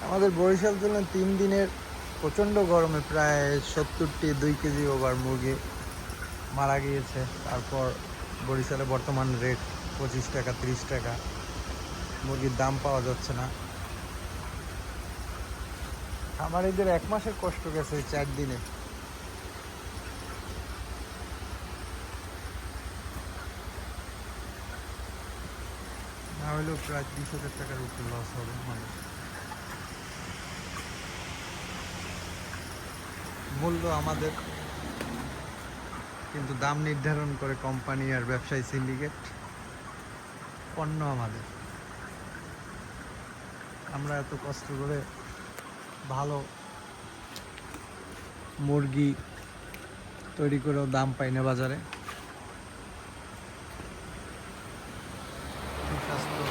আমাদের বরিশাল জন্য 3 দিনের প্রচণ্ড গরমে প্রায় 70টি 2 কেজি ওভার মুরগি মারা গিয়েছে। তারপর বরিশালে বর্তমান রেট 25 টাকা 30 টাকা, মুরগির দাম পাওয়া যাচ্ছে না। আমার এদের 1 মাসের কষ্ট গেছে 4 দিনে। না হলেও প্রায় 30,000 টাকার উপরে লস হবে মানুষ। মূল্য আমাদের, কিন্তু দাম নির্ধারণ করে কোম্পানি আর ব্যবসায়ী সিন্ডিকেট। পণ্য আমাদের, আমরা এত কষ্ট করে ভালো মুরগি তৈরি করেও দাম পাই না বাজারে। সুস্বাস্থ্য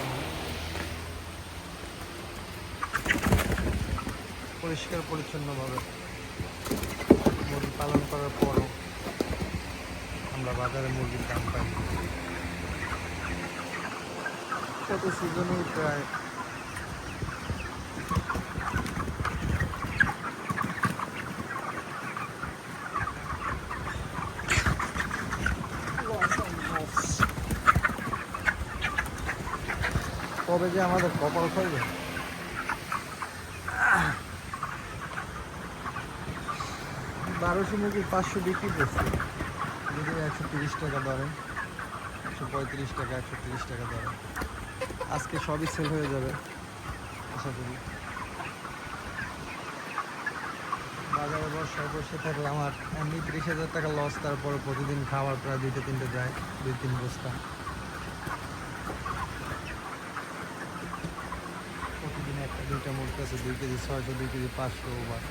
পরিষ্কার পরিচ্ছন্নভাবে মুরগি পালন করার পরও আমরা বাজারে মুরগির দাম পাই। কত সিজনেই প্রায় কবে যে আমাদের কপাল খুলবে। 1200 মুরগির 500 বিক্রি করছে, যদি 130 টাকা ধরেন, 135 টাকা 130 টাকা ধরেন, আজকে সবই সেল হয়ে যাবে আশা করি। বাজারে বসে থাকলে আমার এমনি 30,000 টাকা লস, তারপরে প্রতিদিন খাবার প্রায় 2-3টে যায়, 2-3 বস্তা প্রতিদিন। 1-2টা মুরগি আছে 2 কেজি 600, 2 কেজি 500 ওভার।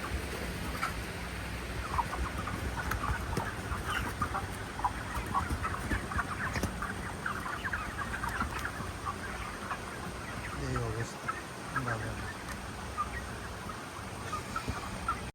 এই অবস্থা বাজারে।